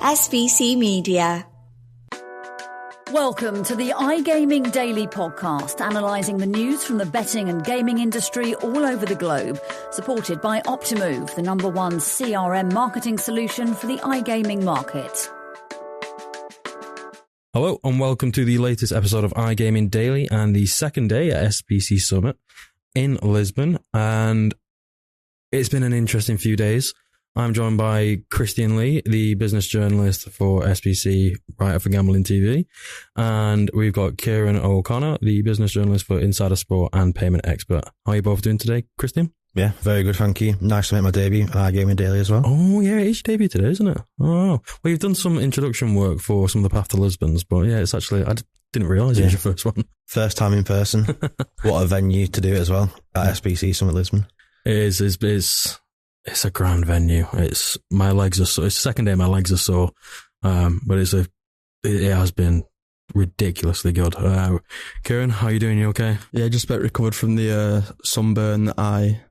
SBC Media. Welcome to the iGaming Daily Podcast, analysing the news from the betting and gaming industry all over the globe, supported by Optimove, the #1 CRM marketing solution for the iGaming market. Hello and welcome to the latest episode of iGaming Daily and the second day at SBC Summit in Lisbon. And it's been an interesting few days. I'm joined by Christian Lee, the business journalist for SBC, writer for Gambling TV. And we've got Kieran O'Connor, the business journalist for Insider Sport and payment expert. How are you both doing today, Christian? Yeah, very good, thank you. Nice to make my debut at iGaming Daily as well. Oh, yeah, it is your debut today, isn't it? Oh, well, you've done some introduction work for some of the Path to Lisbons, but yeah, it's actually, I didn't realise it was your first one. First time in person. What a venue to do it as well, at SBC Summit Lisbon. It is. It's a grand venue. It's the second day my legs are sore. But it has been ridiculously good. Kieran, how are you doing? You okay? Yeah, just about recovered from the sunburn that I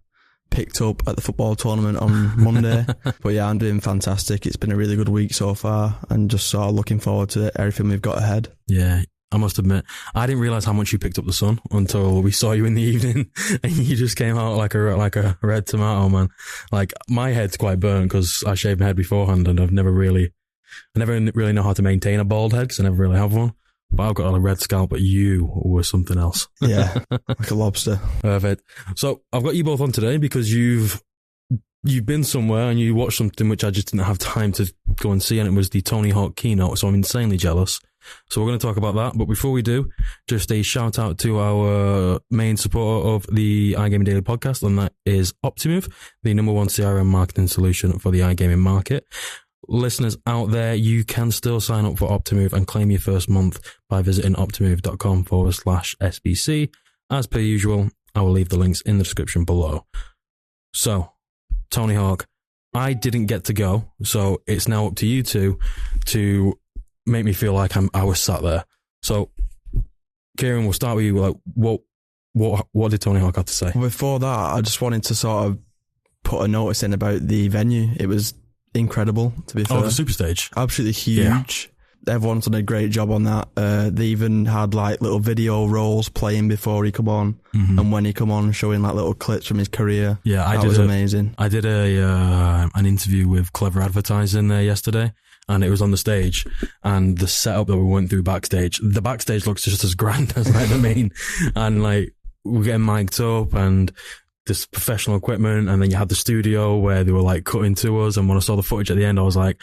picked up at the football tournament on Monday. But yeah, I'm doing fantastic. It's been a really good week so far and just sort of looking forward to everything we've got ahead. Yeah. I must admit, I didn't realise how much you picked up the sun until we saw you in the evening and you just came out like a red tomato, man. Like, my head's quite burnt because I shaved my head beforehand and I never really know how to maintain a bald head because I never really have one. But I've got a red scalp, but you were something else. Yeah, like a lobster. Perfect. So I've got you both on today because you've been somewhere and you watched something which I just didn't have time to go and see, and it was the Tony Hawk keynote, so I'm insanely jealous. So we're going to talk about that. But before we do, just a shout out to our main supporter of the iGaming Daily podcast, and that is Optimove, the #1 CRM marketing solution for the iGaming market. Listeners out there, you can still sign up for Optimove and claim your first month by visiting optimove.com/SBC. As per usual, I will leave the links in the description below. So, Tony Hawk, I didn't get to go, so it's now up to you two to make me feel like I was sat there. So, Kieran, we'll start with you. Like, what did Tony Hawk have to say? Before that, I just wanted to sort of put a notice in about the venue. It was incredible, to be fair. Oh, the Super Stage. Absolutely huge. Yeah. Everyone's done a great job on that. They even had like little video rolls playing before he come on, and when he come on, showing like little clips from his career. Yeah, that was amazing. I did an interview with Clever Advertising there yesterday, and it was on the stage, and the setup that we went through backstage, the backstage looks just as grand as like the main, and like we're getting mic'd up and this professional equipment, and then you had the studio where they were like cutting to us, and when I saw the footage at the end, I was like,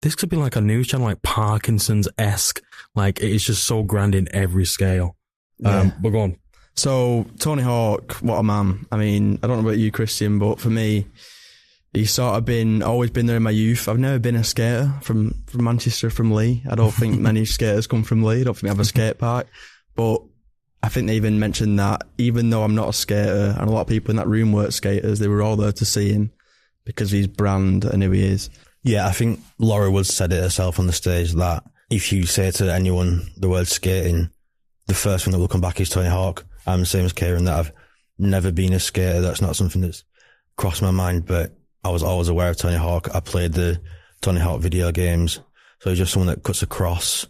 this could be like a news channel, like Parkinson's-esque. Like, it's just so grand in every scale. Yeah. But go on. So, Tony Hawk, what a man. I mean, I don't know about you, Christian, but for me, he's sort of always been there in my youth. I've never been a skater from Manchester, from Lee. I don't think many skaters come from Lee. I don't think we have a skate park. But I think they even mentioned that even though I'm not a skater, and a lot of people in that room weren't skaters, they were all there to see him because of his brand and who he is. Yeah, I think Laura Woods said it herself on the stage that if you say to anyone the word skating, the first thing that will come back is Tony Hawk. I'm the same as Kieran, that I've never been a skater. That's not something that's crossed my mind, but I was always aware of Tony Hawk. I played the Tony Hawk video games. So he's just someone that cuts across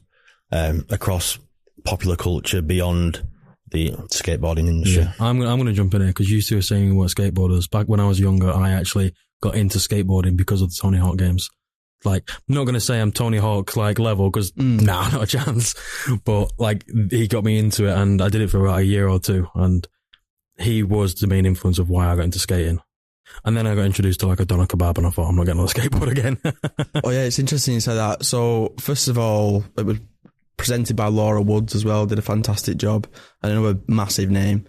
popular culture beyond the skateboarding industry. Yeah, I'm going to jump in here because you two were saying we weren't skateboarders. Back when I was younger, I actually got into skateboarding because of the Tony Hawk games. Like, I'm not going to say I'm Tony Hawk like level because nah, not a chance. But like, he got me into it, and I did it for about a year or two, and he was the main influence of why I got into skating. And then I got introduced to like a doner kebab, and I thought, I'm not getting on a skateboard again. Oh yeah, it's interesting you say that. So first of all, it was presented by Laura Woods as well, did a fantastic job, and another massive name.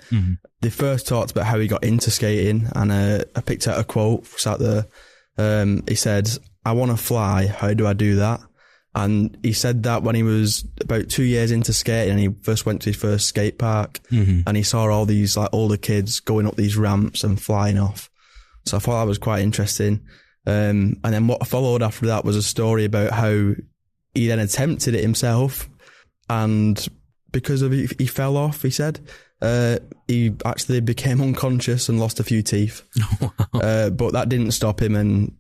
They first talked about how he got into skating, and I picked out a quote sat there. He said, "I want to fly, how do I do that?" And he said that when he was about 2 years into skating, and he first went to his first skate park, and he saw all these like older kids going up these ramps and flying off. So I thought that was quite interesting. And then what followed after that was a story about how he then attempted it himself, and because of it, he fell off, he said. He actually became unconscious and lost a few teeth. Wow. But that didn't stop him, and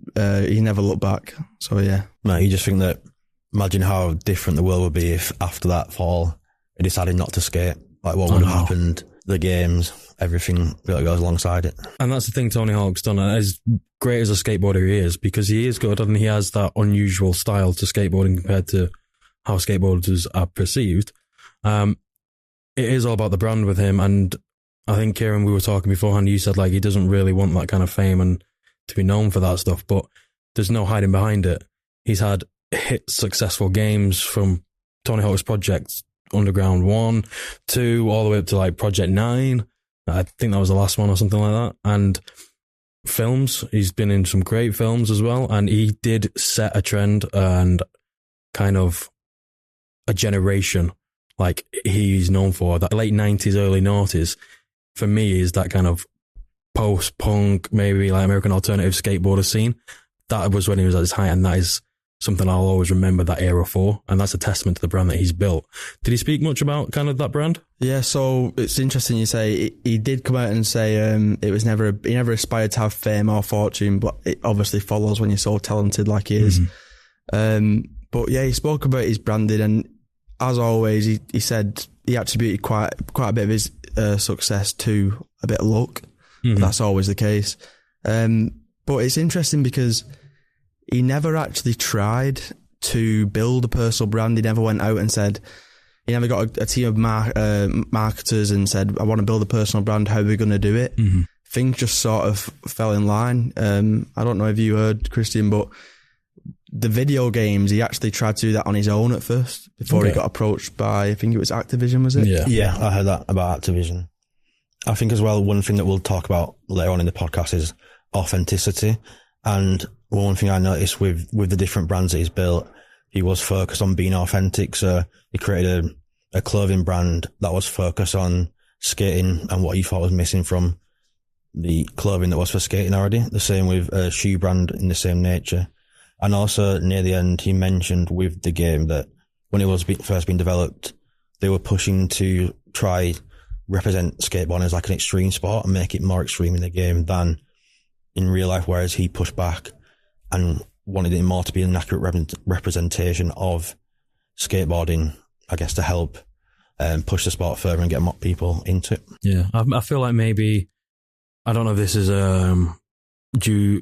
he never looked back. So yeah. No, you just think that imagine how different the world would be if after that fall he decided not to skate. Like what would have happened, the games, everything that goes alongside it. And that's the thing Tony Hawk's done. As great as a skateboarder he is, because he is good and he has that unusual style to skateboarding compared to how skateboarders are perceived. It is all about the brand with him. And I think, Kieran, we were talking beforehand, you said like he doesn't really want that kind of fame and to be known for that stuff, but there's no hiding behind it. He's had hit successful games from Tony Hawk's projects, Underground 1, 2, all the way up to like Project 9. I think that was the last one or something like that. And films, he's been in some great films as well. And he did set a trend and kind of a generation like he's known for. That late 90s, early noughties, for me, is that kind of post-punk, maybe like American alternative skateboarder scene. That was when he was at his height, and that is something I'll always remember that era for, and that's a testament to the brand that he's built. Did he speak much about kind of that brand? Yeah, so it's interesting you say he did come out and say it was he never aspired to have fame or fortune, but it obviously follows when you're so talented like he is. But yeah, he spoke about his branding, and as always, he said he attributed quite a bit of his success to a bit of luck. That's always the case. But it's interesting because he never actually tried to build a personal brand. He never went out and said, he never got a team of marketers and said, I want to build a personal brand, how are we going to do it? Things just sort of fell in line. I don't know if you heard, Christian, but the video games, he actually tried to do that on his own at first before he got approached by, I think it was Activision, was it? Yeah, I heard that about Activision. I think as well, one thing that we'll talk about later on in the podcast is authenticity. And one thing I noticed with the different brands that he's built, he was focused on being authentic. So he created a clothing brand that was focused on skating and what he thought was missing from the clothing that was for skating already. The same with a shoe brand in the same nature. And also near the end, he mentioned with the game that when it was first being developed, they were pushing to try represent skateboarding as like an extreme sport and make it more extreme in the game than in real life, whereas he pushed back and wanted it more to be an accurate representation of skateboarding, I guess, to help push the sport further and get more people into it. Yeah, I feel like maybe, I don't know if this is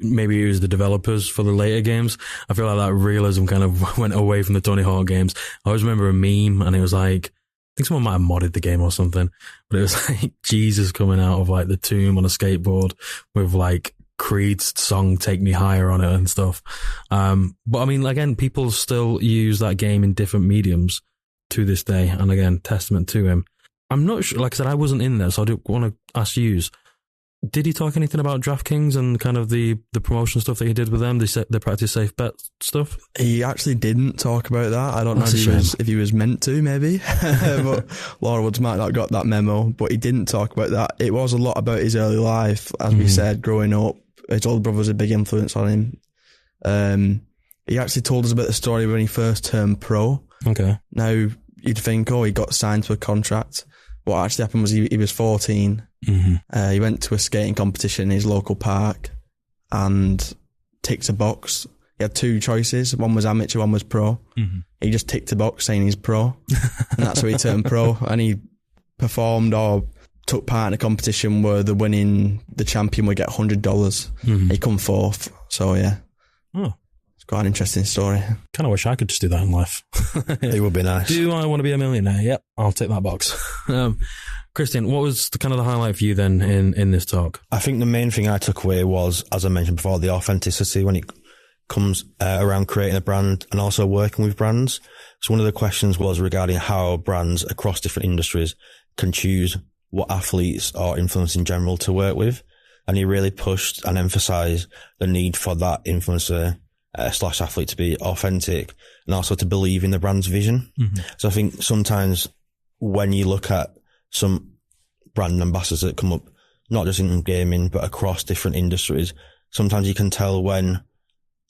maybe it was the developers for the later games. I feel like that realism kind of went away from the Tony Hawk games. I always remember a meme and it was like, I think someone might have modded the game or something, but it was like Jesus coming out of like the tomb on a skateboard with like Creed's song Take Me Higher on it and stuff. But I mean, again, people still use that game in different mediums to this day. And again, testament to him. I'm not sure, like I said, I wasn't in there, so I do want to ask you, did he talk anything about DraftKings and kind of the promotion stuff that he did with them? They practice safe bet stuff? He actually didn't talk about that. I don't know if he was meant to, maybe. But Laura Woods might not have got that memo, but he didn't talk about that. It was a lot about his early life, as we said, growing up. His older brother was a big influence on him. He actually told us about the story when he first turned pro. Okay. Now, you'd think, he got signed to a contract. What actually happened was he was 14. He went to a skating competition in his local park and ticked a box. He had two choices. One was amateur, one was pro. He just ticked a box saying he's pro. And that's how he turned pro. And he performed or took part in a competition where the champion would get $100. He come fourth. So, yeah. Oh. It's quite an interesting story. Kind of wish I could just do that in life. It would be nice. Do I want to be a millionaire? Yep, I'll tick that box. Christian, what was the highlight for you then in this talk? I think the main thing I took away was, as I mentioned before, the authenticity when it comes around creating a brand and also working with brands. So one of the questions was regarding how brands across different industries can choose what athletes or influencers in general to work with. And he really pushed and emphasized the need for that influencer / athlete to be authentic and also to believe in the brand's vision. So I think sometimes when you look at some brand ambassadors that come up, not just in gaming, but across different industries, sometimes you can tell when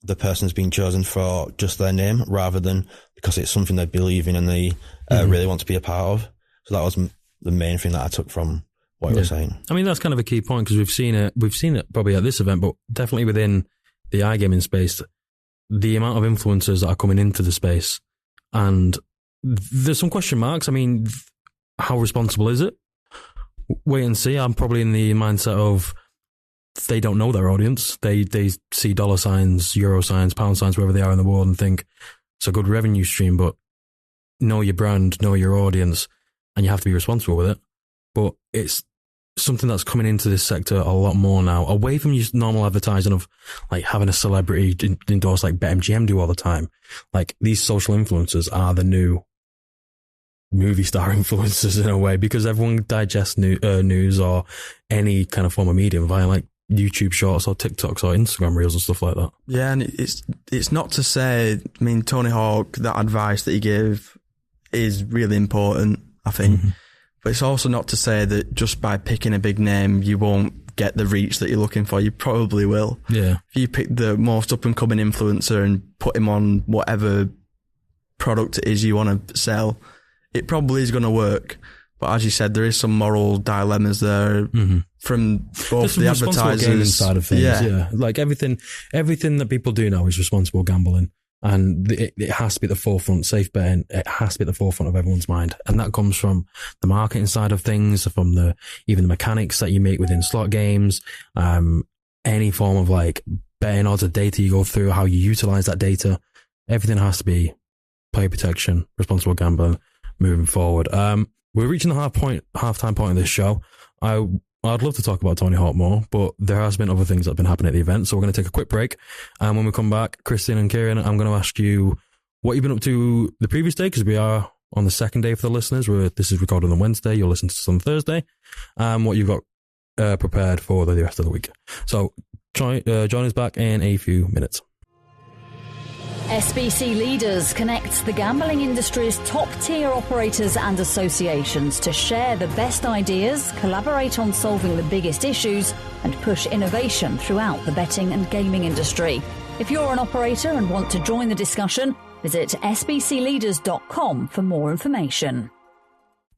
the person's been chosen for just their name rather than because it's something they believe in and they really want to be a part of. So that was the main thing that I took from what you were saying. I mean, that's kind of a key point because we've seen it probably at this event, but definitely within the iGaming space, the amount of influencers that are coming into the space And there's some question marks. I mean, how responsible is it? Wait and see. I'm probably in the mindset of they don't know their audience. They see dollar signs, euro signs, pound signs, wherever they are in the world and think it's a good revenue stream, but know your brand, know your audience, and you have to be responsible with it. But it's something that's coming into this sector a lot more now, away from just normal advertising of like having a celebrity endorse like BetMGM do all the time. Like these social influencers are the new movie star influencers in a way, because everyone digests news or any kind of form of medium via like YouTube shorts or TikToks or Instagram reels and stuff like that. Yeah, and it's not to say, I mean, Tony Hawk, that advice that he gave is really important, I think. Mm-hmm. But it's also not to say that just by picking a big name, you won't get the reach that you're looking for. You probably will. Yeah. If you pick the most up-and-coming influencer and put him on whatever product it is you want to sell, it probably is going to work. But as you said, there is some moral dilemmas there from both the advertisers. Gaming side of things, yeah. Like everything that people do now is responsible gambling. And it has to be at the forefront, safe betting, it has to be at the forefront of everyone's mind. And that comes from the marketing side of things, from even the mechanics that you make within slot games, any form of like betting odds of data you go through, how you utilize that data. Everything has to be player protection, responsible gambling moving forward. We're reaching the halftime point of this show. I'd love to talk about Tony Hawk more, but there has been other things that have been happening at the event. So we're going to take a quick break. And when we come back, Christian and Kieran, I'm going to ask you what you've been up to the previous day, because we are on the second day for the listeners. This is recorded on Wednesday. You'll listen to this on Thursday. What you've got prepared for the rest of the week. So join us back in a few minutes. SBC Leaders connects the gambling industry's top-tier operators and associations to share the best ideas, collaborate on solving the biggest issues, and push innovation throughout the betting and gaming industry. If you're an operator and want to join the discussion, visit sbcleaders.com for more information.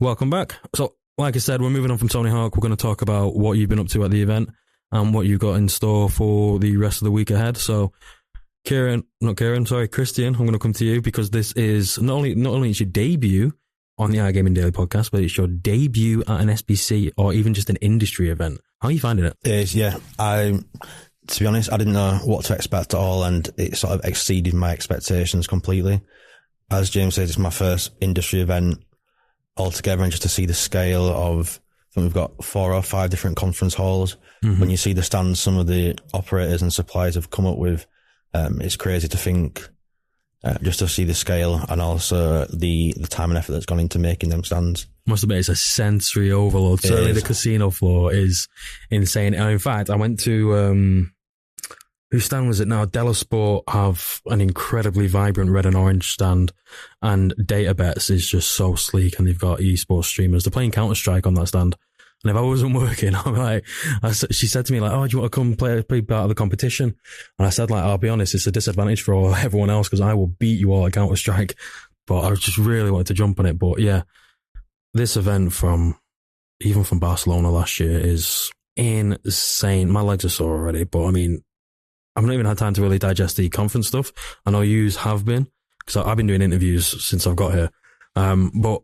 Welcome back. So, like I said, we're moving on from Tony Hawk. We're going to talk about what you've been up to at the event and what you've got in store for the rest of the week ahead. So, Christian, I'm going to come to you because this is not only it's your debut on the iGaming Daily podcast, but it's your debut at an SBC or even just an industry event. How are you finding it? It is, yeah. To be honest, I didn't know what to expect at all, and it sort of exceeded my expectations completely. As James said, it's my first industry event altogether, and just to see the scale of, I think we've got 4 or 5 different conference halls. Mm-hmm. When you see the stands some of the operators and suppliers have come up with, it's crazy to think, just to see the scale and also the time and effort that's gone into making them stands. Must admit, it's a sensory overload. Certainly the casino floor is insane. And in fact, I went to, whose stand was it now? Della Sport have an incredibly vibrant red and orange stand, and Data Bets is just so sleek, and they've got esports streamers. They're playing Counter-Strike on that stand. And if I wasn't working, I'm like, she said to me like, "Oh, do you want to come play part of the competition?" And I said like, "I'll be honest, it's a disadvantage for everyone else because I will beat you all at Counter-Strike." But I just really wanted to jump on it. But yeah, this event from Barcelona last year is insane. My legs are sore already, but I mean, I've not even had time to really digest the conference stuff. I know yous have been, because I've been doing interviews since I've got here. But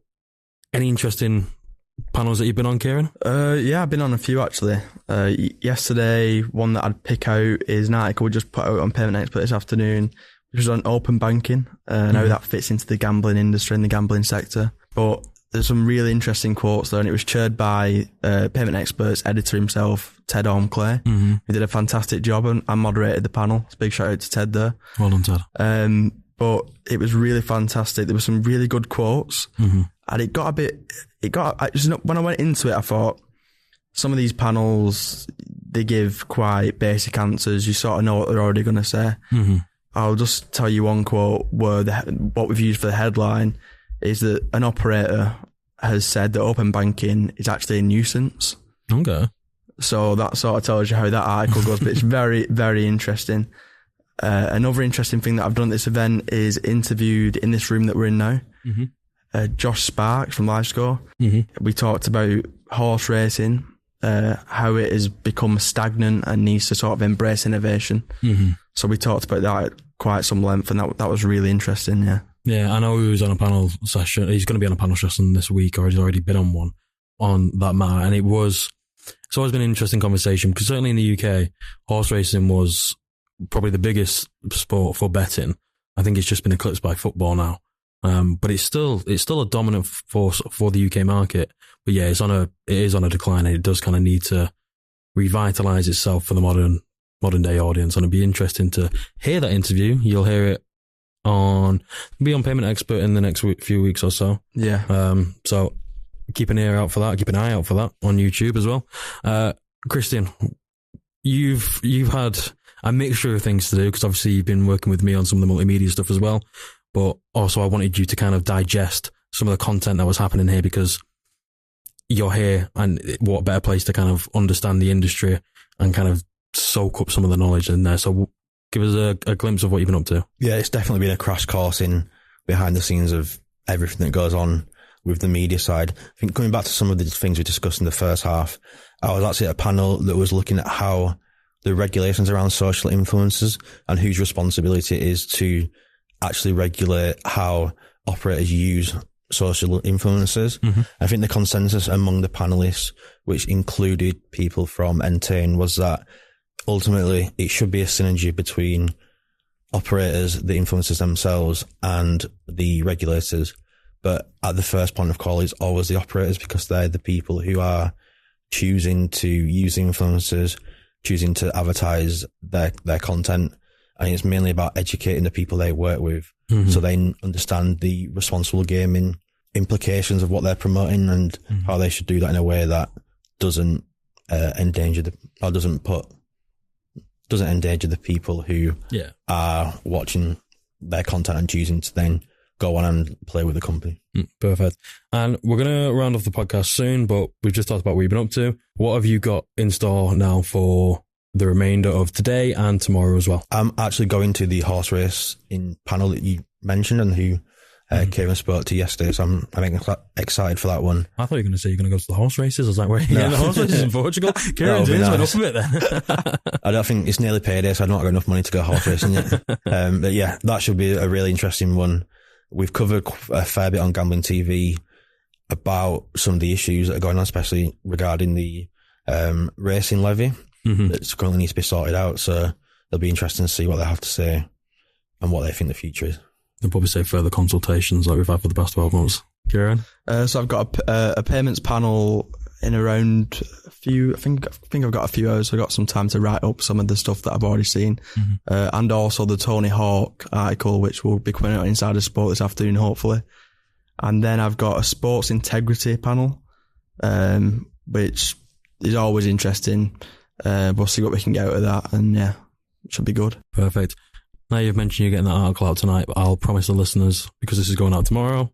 any interesting panels that you've been on, Kieran? Yeah, I've been on a few actually. Yesterday, one that I'd pick out is an article we just put out on Payment Expert this afternoon, which was on open banking and how that fits into the gambling industry and the gambling sector. But there's some really interesting quotes there, and it was chaired by Payment Expert's editor himself, Ted Ormclay, who did a fantastic job, and I moderated the panel. So big shout out to Ted there. Well done, Ted. But it was really fantastic. There were some really good quotes, and it got when I went into it, I thought some of these panels, they give quite basic answers. You sort of know what they're already going to say. I'll just tell you one quote where what we've used for the headline is that an operator has said that open banking is actually a nuisance. Okay. So that sort of tells you how that article goes, but it's very, very interesting. Another interesting thing that I've done at this event is interviewed in this room that we're in now, Josh Sparks from LiveScore. We talked about horse racing, how it has become stagnant and needs to sort of embrace innovation. So we talked about that at quite some length, and that was really interesting, yeah. Yeah, I know he was on a panel session. He's going to be on a panel session this week, or he's already been on one on that matter. And it's always been an interesting conversation, because certainly in the UK, horse racing was probably the biggest sport for betting. I think it's just been eclipsed by football now. But it's still a dominant force for the UK market. But yeah, it is on a decline, and it does kind of need to revitalise itself for the modern day audience. And it'd be interesting to hear that interview. You'll hear it on Payment Expert in the next few weeks or so. Yeah. So keep an eye out for that on YouTube as well. Christian, you've had a mixture of things to do, because obviously you've been working with me on some of the multimedia stuff as well. But also I wanted you to kind of digest some of the content that was happening here, because you're here, and what better place to kind of understand the industry and kind of soak up some of the knowledge in there. So give us a glimpse of what you've been up to. Yeah, it's definitely been a crash course in behind the scenes of everything that goes on with the media side. I think coming back to some of the things we discussed in the first half, I was actually at a panel that was looking at how the regulations around social influencers and whose responsibility it is to actually regulate how operators use social influencers. Mm-hmm. I think the consensus among the panelists, which included people from Entain, was that ultimately it should be a synergy between operators, the influencers themselves, and the regulators. But at the first point of call is always the operators, because they're the people who are choosing to use influencers, choosing to advertise their content. I think it's mainly about educating the people they work with, so they understand the responsible gaming implications of what they're promoting, and how they should do that in a way that doesn't endanger the people who are watching their content and choosing to then go on and play with the company. Perfect. And we're going to round off the podcast soon, but we've just talked about what you've been up to. What have you got in store now for the remainder of today and tomorrow as well? I'm actually going to the horse race in panel that you mentioned, and who Kieran spoke to yesterday, so I'm excited for that one. I thought you were going to say you're going to go to the horse races. I was like, wait, the horse races in Portugal? Kieran James went up a bit then. I don't think it's nearly payday, so I've not got enough money to go horse racing yet. But yeah, that should be a really interesting one. We've covered a fair bit on Gambling TV about some of the issues that are going on, especially regarding the racing levy that currently needs to be sorted out. So it'll be interesting to see what they have to say and what they think the future is. They'll probably say further consultations like we've had for the past 12 months. Kieran? So I've got a payments panel in around a few, I think I've got a few hours, so I've got some time to write up some of the stuff that I've already seen. And also the Tony Hawk article, which will be coming out Insider Sport this afternoon, hopefully. And then I've got a sports integrity panel, which is always interesting. We'll see what we can get out of that, and yeah, it should be good. Perfect. Now you've mentioned you're getting that article out tonight, but I'll promise the listeners, because this is going out tomorrow,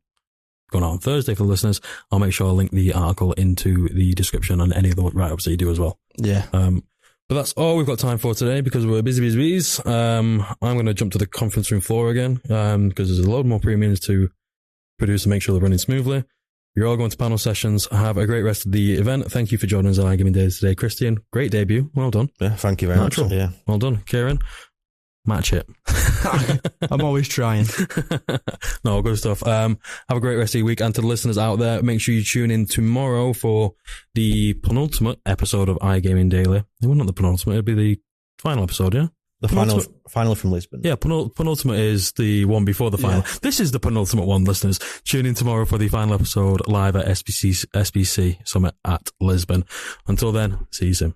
going out on Thursday for the listeners, I'll make sure I'll link the article into the description and any of the write-ups that you do as well. Yeah. But that's all we've got time for today, because we're busy. I'm going to jump to the conference room floor again, because there's a lot more premiums to produce and make sure they're running smoothly. You're all going to panel sessions. Have a great rest of the event. Thank you for joining us on iGaming Days today. Christian, great debut. Well done. Yeah, thank you very much. Yeah. Well done. Kieran, match it. I'm always trying. No, good stuff. Have a great rest of your week. And to the listeners out there, make sure you tune in tomorrow for the penultimate episode of iGaming Daily. Well, not the penultimate, it'll be the final episode, yeah? The final from Lisbon. Yeah, penultimate is the one before the final. Yeah. This is the penultimate one, listeners. Tune in tomorrow for the final episode live at SBC Summit at Lisbon. Until then, see you soon.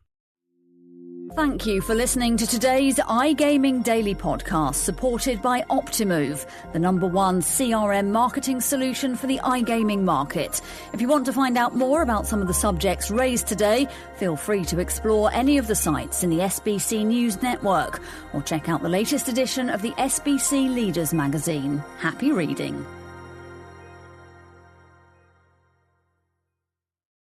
Thank you for listening to today's iGaming Daily podcast, supported by Optimove, the #1 CRM marketing solution for the iGaming market. If you want to find out more about some of the subjects raised today, feel free to explore any of the sites in the SBC News Network or check out the latest edition of the SBC Leaders magazine. Happy reading.